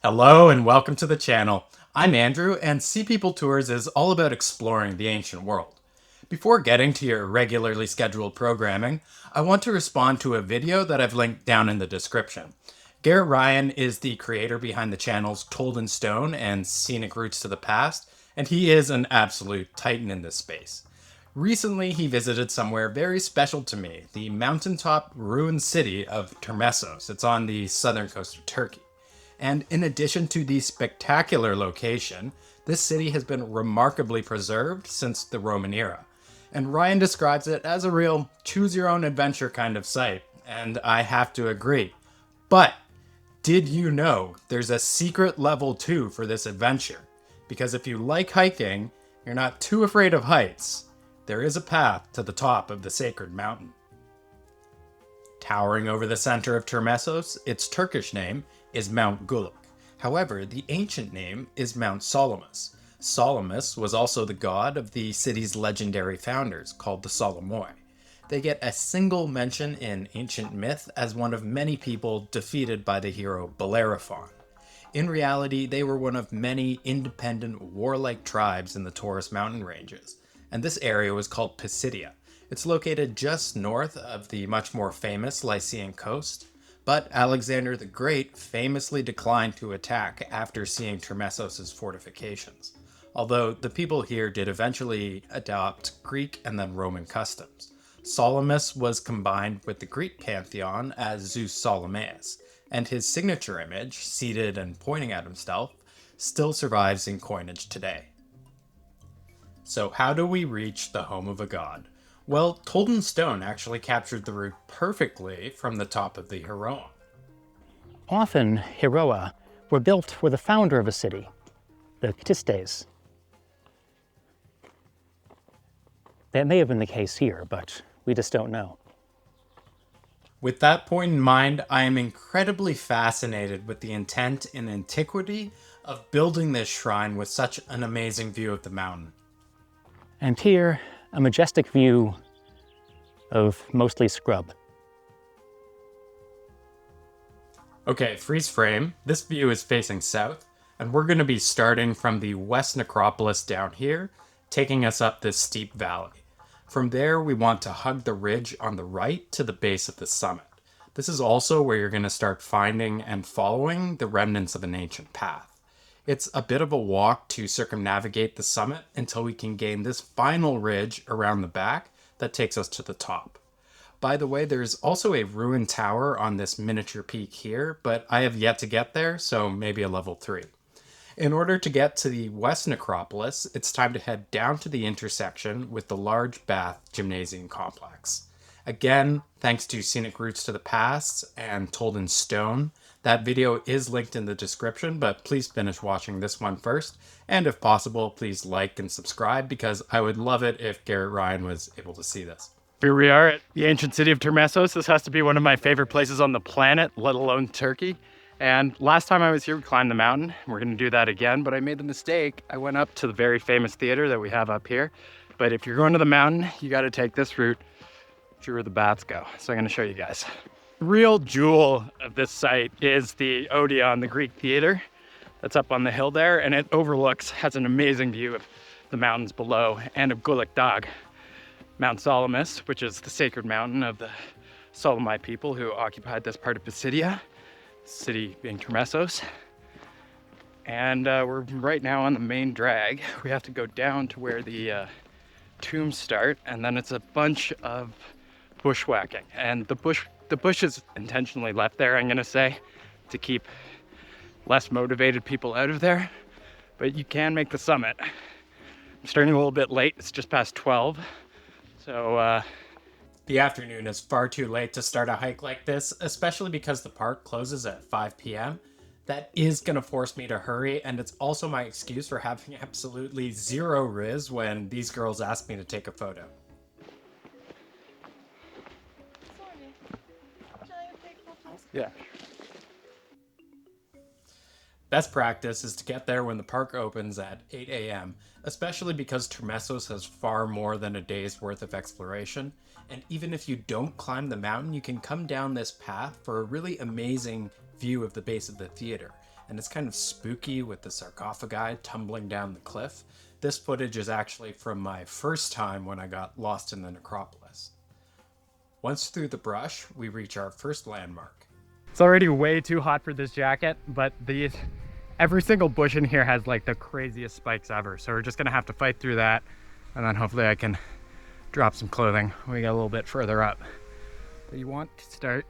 Hello and welcome to the channel. I'm Andrew, and Sea People Tours is all about exploring the ancient world. Before getting to your regularly scheduled programming, I want to respond to a video that I've linked down in the description. Garrett Ryan is the creator behind the channels Told in Stone and Scenic Routes to the Past, and he is an absolute titan in this space. Recently, he visited somewhere very special to me, the mountaintop ruined city of Termessos. It's on the southern coast of Turkey. And in addition to the spectacular location, this city has been remarkably preserved since the Roman era. And Ryan describes it as a real choose-your-own-adventure kind of site, and I have to agree. But did you know there's a secret level 2 for this adventure? Because if you like hiking, you're not too afraid of heights, there is a path to the top of the sacred mountain. Towering over the center of Termessos, its Turkish name is Mount Guluk. However, the ancient name is Mount Solymos. Solymeus was also the god of the city's legendary founders, called the Solymoi. They get a single mention in ancient myth as one of many people defeated by the hero Bellerophon. In reality, they were one of many independent warlike tribes in the Taurus mountain ranges, and this area was called Pisidia. It's located just north of the much more famous Lycian coast, but Alexander the Great famously declined to attack after seeing Termessos' fortifications, although the people here did eventually adopt Greek and then Roman customs. Solymus was combined with the Greek pantheon as Zeus Solymeus, and his signature image, seated and pointing at himself, still survives in coinage today. So how do we reach the home of a god? Well, Told in Stone actually captured the route perfectly from the top of the Heroa. Often, Heroa were built for the founder of a city, the Ctistes. That may have been the case here, but we just don't know. With that point in mind, I am incredibly fascinated with the intent and antiquity of building this shrine with such an amazing view of the mountain. And here, a majestic view of mostly scrub. Okay, freeze frame. This view is facing south, and we're going to be starting from the West Necropolis down here, taking us up this steep valley. From there, we want to hug the ridge on the right to the base of the summit. This is also where you're going to start finding and following the remnants of an ancient path. It's a bit of a walk to circumnavigate the summit until we can gain this final ridge around the back that takes us to the top. By the way, there's also a ruined tower on this miniature peak here, but I have yet to get there, so maybe a level 3. In order to get to the West Necropolis, it's time to head down to the intersection with the large bath gymnasium complex. Again, thanks to Scenic Routes to the Past and Told in Stone. That video is linked in the description, but please finish watching this one first. And if possible, please like and subscribe because I would love it if Garrett Ryan was able to see this. Here we are at the ancient city of Termessos. This has to be one of my favorite places on the planet, let alone Turkey. And last time I was here, we climbed the mountain. We're gonna do that again, but I made the mistake. I went up to the very famous theater that we have up here. But if you're going to the mountain, you gotta take this route through where the baths go. So I'm gonna show you guys. The real jewel of this site is the Odeon, the Greek theater that's up on the hill there, and it has an amazing view of the mountains below and of Guluk Dağ, Mount Solymos, which is the sacred mountain of the Solymai people who occupied this part of Pisidia, city being Termessos. And we're right now on the main drag. We have to go down to where the tombs start, and then it's a bunch of bushwhacking. And the bush is intentionally left there, I'm gonna say, to keep less motivated people out of there, but you can make the summit. I'm starting a little bit late, it's just past 12. So the afternoon is far too late to start a hike like this, especially because the park closes at 5 p.m. That is gonna force me to hurry, and it's also my excuse for having absolutely zero riz when these girls ask me to take a photo. yeah. Best practice is to get there when the park opens at 8 a.m., especially because Termessos has far more than a day's worth of exploration, and even if you don't climb the mountain, you can come down this path for a really amazing view of the base of the theater. and it's kind of spooky with the sarcophagi tumbling down the cliff. This footage is actually from my first time when I got lost in the necropolis. Once through the brush, we reach our first landmark. It's already way too hot for this jacket, but every single bush in here has like the craziest spikes ever. So we're just gonna have to fight through that, and then hopefully I can drop some clothing when we get a little bit further up. But you want to start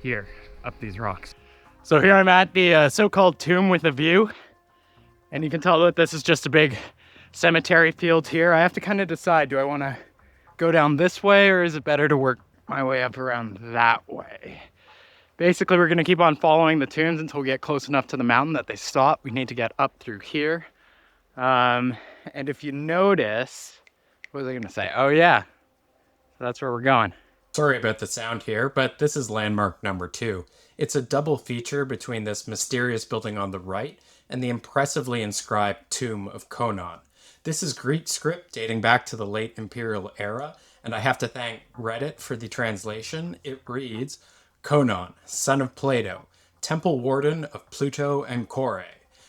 here, up these rocks. So here I'm at the so-called tomb with a view, and you can tell that this is just a big cemetery field here. I have to kind of decide, do I want to go down this way, or is it better to work my way up around that way? Basically, we're going to keep on following the tombs until we get close enough to the mountain that they stop. We need to get up through here. And if you notice, what was I going to say? Oh yeah, so that's where we're going. Sorry about the sound here, but this is landmark number 2. It's a double feature between this mysterious building on the right and the impressively inscribed tomb of Conon. This is Greek script dating back to the late imperial era, and I have to thank Reddit for the translation. It reads, Conon, son of Plato, temple warden of Pluto and Kore,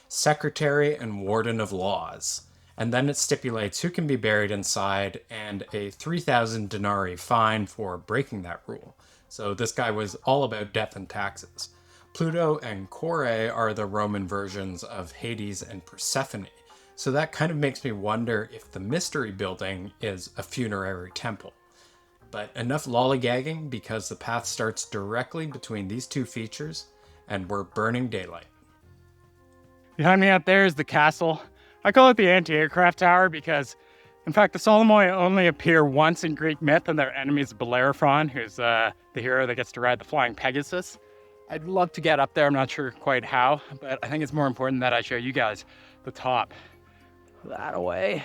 secretary and warden of laws. And then it stipulates who can be buried inside and a 3,000 denarii fine for breaking that rule. So this guy was all about death and taxes. Pluto and Kore are the Roman versions of Hades and Persephone. So that kind of makes me wonder if the mystery building is a funerary temple. But enough lollygagging, because the path starts directly between these two features and we're burning daylight. Behind me out there is the castle. I call it the anti-aircraft tower because, in fact, the Solymoi only appear once in Greek myth, and their enemy is Bellerophon, who's the hero that gets to ride the flying Pegasus. I'd love to get up there. I'm not sure quite how, but I think it's more important that I show you guys the top. That away.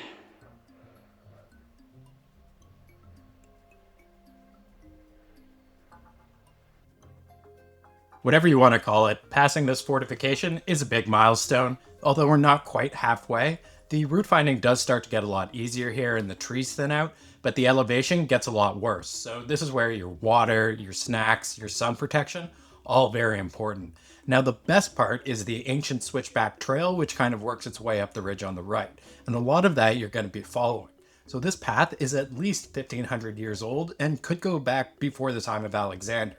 Whatever you want to call it, passing this fortification is a big milestone. Although we're not quite halfway, the route finding does start to get a lot easier here and the trees thin out, but the elevation gets a lot worse. So this is where your water, your snacks, your sun protection, all very important. Now the best part is the ancient switchback trail, which kind of works its way up the ridge on the right. And a lot of that you're going to be following. So this path is at least 1,500 years old and could go back before the time of Alexander.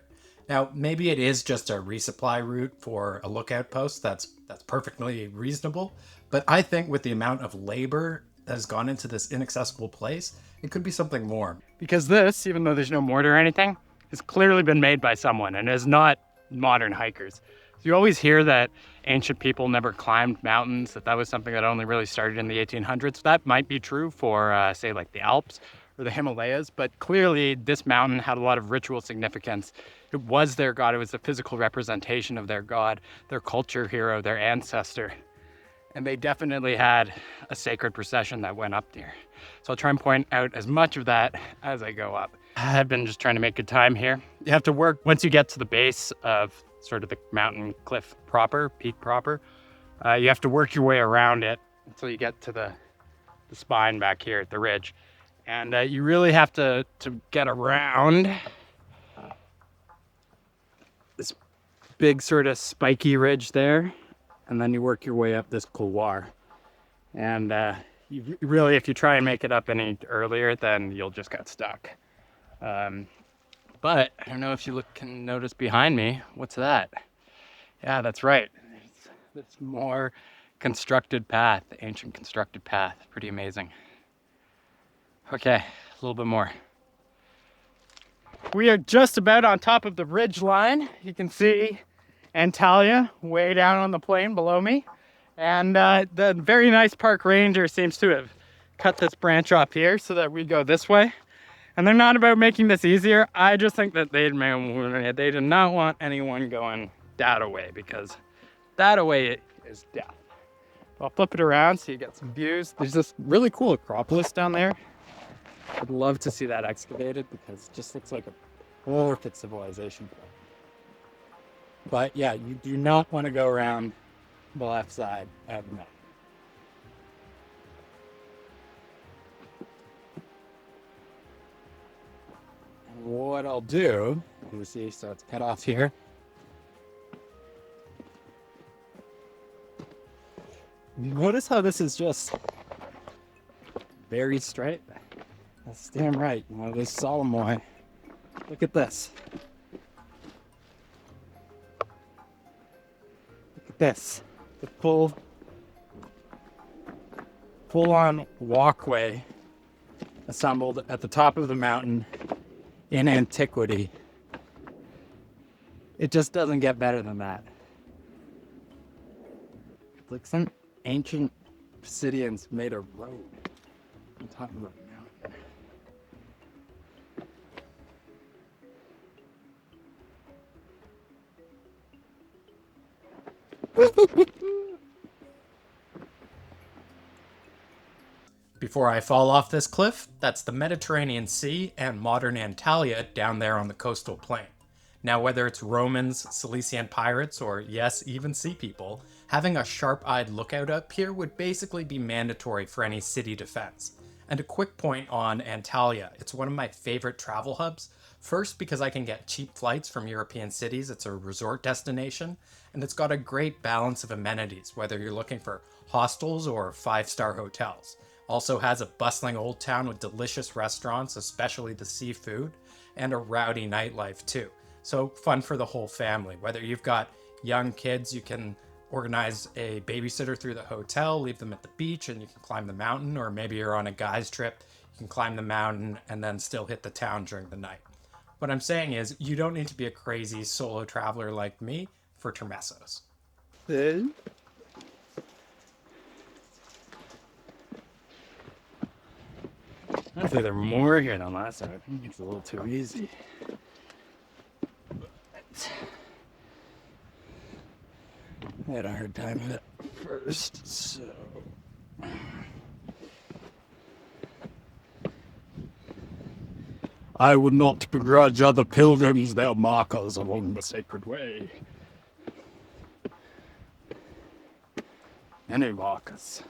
Now, maybe it is just a resupply route for a lookout post. That's perfectly reasonable. But I think with the amount of labor that has gone into this inaccessible place, it could be something more. Because this, even though there's no mortar or anything, has clearly been made by someone and is not modern hikers. So you always hear that ancient people never climbed mountains, that was something that only really started in the 1800s. That might be true for, say, like the Alps or the Himalayas, but clearly this mountain had a lot of ritual significance. It was their god. It was a physical representation of their god, their culture hero, their ancestor. And they definitely had a sacred procession that went up there. So I'll try and point out as much of that as I go up. I've been just trying to make good time here. You have to work, once you get to the base of sort of the mountain cliff proper, peak proper, you have to work your way around it until you get to the spine back here at the ridge. And you really have to get around this big sort of spiky ridge there, and then you work your way up this couloir. And you really, if you try and make it up any earlier, then you'll just get stuck. But I don't know if you can notice behind me, what's that? Yeah, that's right. It's this more constructed path, ancient constructed path. Pretty amazing. Okay, a little bit more. We are just about on top of the ridge line. You can see Antalya way down on the plain below me. And the very nice park ranger seems to have cut this branch off here so that we go this way. And they're not about making this easier. I just think that they did not want anyone going that way, because that way is death. I'll flip it around so you get some views. There's this really cool Acropolis down there. I'd love to see that excavated because it just looks like a perfect civilization. But yeah, you do not want to go around the left side of the mountain. And what I'll do, you see, so it's cut off here. Notice how this is just very straight. That's damn right. Now this Solomon. Look at this. Look at this. The full-on walkway assembled at the top of the mountain in antiquity. It just doesn't get better than that. It's like some ancient Obsidians made a road on top of the mountain. Before I fall off this cliff, that's the Mediterranean Sea and modern Antalya down there on the coastal plain. Now, whether it's Romans, Cilician pirates, or yes, even sea people, having a sharp-eyed lookout up here would basically be mandatory for any city defense. And a quick point on Antalya, it's one of my favorite travel hubs. First, because I can get cheap flights from European cities, it's a resort destination, and it's got a great balance of amenities, whether you're looking for hostels or five-star hotels. Also has a bustling old town with delicious restaurants, especially the seafood, and a rowdy nightlife too. So fun for the whole family. Whether you've got young kids, you can organize a babysitter through the hotel, leave them at the beach, and you can climb the mountain. Or maybe you're on a guy's trip, you can climb the mountain and then still hit the town during the night. What I'm saying is, you don't need to be a crazy solo traveler like me for Termessos. Hopefully there are more here than last time. I think it's a little too easy. I had a hard time with it first, so... I would not begrudge other pilgrims their markers along the sacred way. Any markers.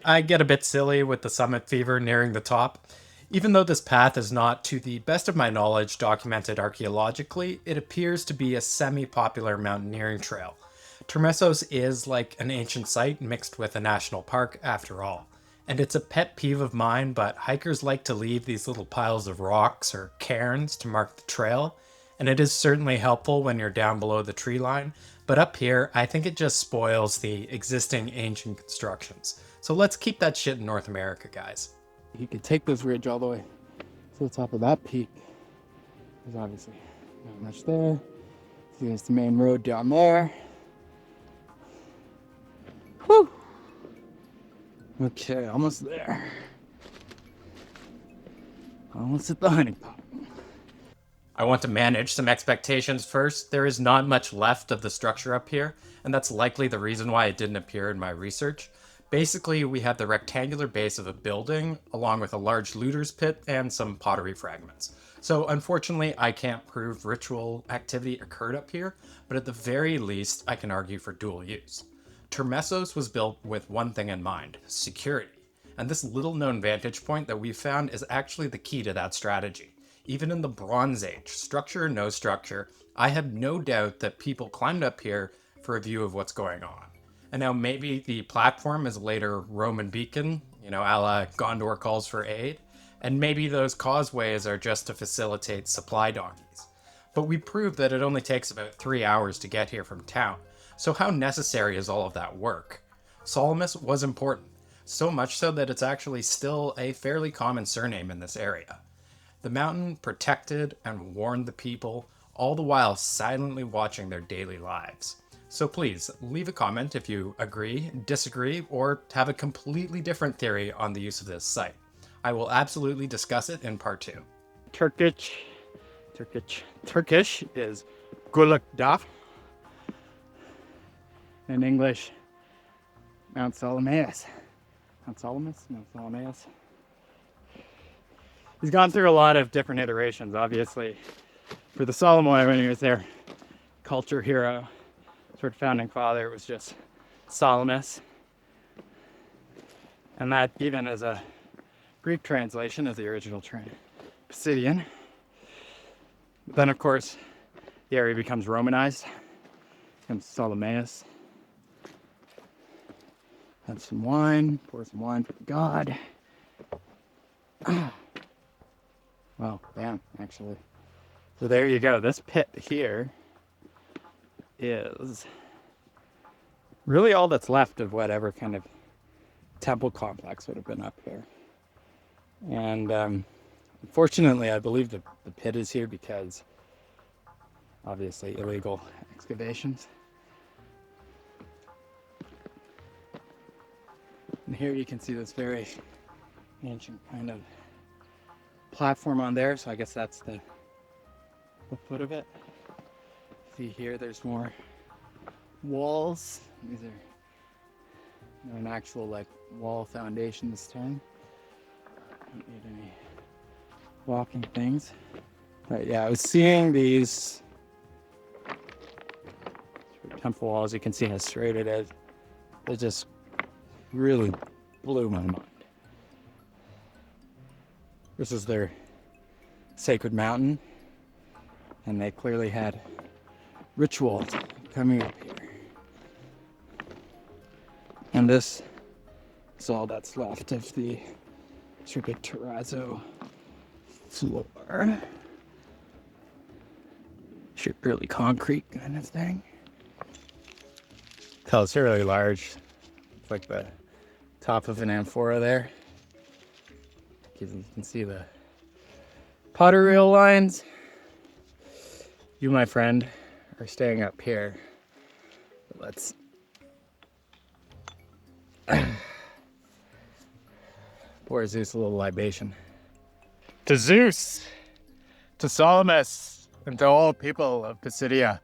I get a bit silly with the summit fever nearing the top. Even though this path is not, to the best of my knowledge, documented archaeologically, it appears to be a semi-popular mountaineering trail. Termessos is like an ancient site mixed with a national park after all. And it's a pet peeve of mine, but hikers like to leave these little piles of rocks or cairns to mark the trail, and it is certainly helpful when you're down below the tree line, but up here, I think it just spoils the existing ancient constructions. So let's keep that shit in North America, guys. You could take this ridge all the way to the top of that peak. There's obviously not much there. There's the main road down there. Whew! Okay, almost there. Almost at the honey pot. I want to manage some expectations first. There is not much left of the structure up here, and that's likely the reason why it didn't appear in my research. Basically, we have the rectangular base of a building, along with a large looter's pit and some pottery fragments. So unfortunately, I can't prove ritual activity occurred up here, but at the very least, I can argue for dual use. Termessos was built with one thing in mind: security. And this little-known vantage point that we found is actually the key to that strategy. Even in the Bronze Age, structure or no structure, I have no doubt that people climbed up here for a view of what's going on. And now maybe the platform is a later Roman beacon, a la Gondor calls for aid, and maybe those causeways are just to facilitate supply donkeys. But we proved that it only takes about 3 hours to get here from town, so how necessary is all of that work? Solymos was important, so much so that it's actually still a fairly common surname in this area. The mountain protected and warned the people, all the while silently watching their daily lives. So please, leave a comment if you agree, disagree, or have a completely different theory on the use of this site. I will absolutely discuss it in part 2. Turkish is Guluk Dağ. In English, Mount Solymos. Mount Solymos? Mount Solymos. He's gone through a lot of different iterations, obviously. For the Solomon, when he was their culture hero, sort of founding father, it was just Solymeus. And that even as a Greek translation of the original Obsidian. Then, of course, the area becomes Romanized. And Solymeus. Have some wine. Pour some wine for the god. Well, damn, actually. So there you go. This pit here is really all that's left of whatever kind of temple complex would have been up here. And unfortunately, I believe the pit is here because obviously illegal excavations. And here you can see this very ancient kind of platform on there, so I guess that's the foot of it. See here, there's more walls. These are an actual like wall foundation this time. Don't need any walking things. But yeah, I was seeing these temple walls. You can see how straight it is. It just really blew my mind. This is their sacred mountain, and they clearly had rituals coming up here. And this is all that's left of the sort of terrazzo floor. Really concrete kind of thing. Tell it's really large. It's like the top of an amphora there. You can see the pottery wheel lines. You, my friend, are staying up here. Let's pour Zeus a little libation. To Zeus, to Solymeus, and to all people of Pisidia.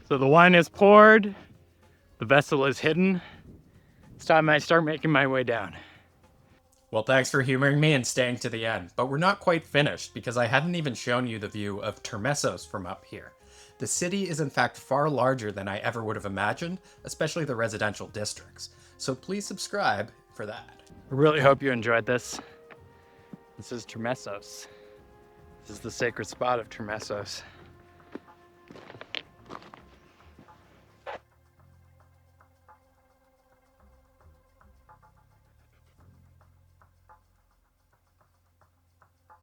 So the wine is poured, the vessel is hidden. It's time I start making my way down. Well, thanks for humoring me and staying to the end, but we're not quite finished because I hadn't even shown you the view of Termessos from up here. The city is in fact far larger than I ever would have imagined, especially the residential districts. So please subscribe for that. I really hope you enjoyed this. This is Termessos. This is the sacred spot of Termessos.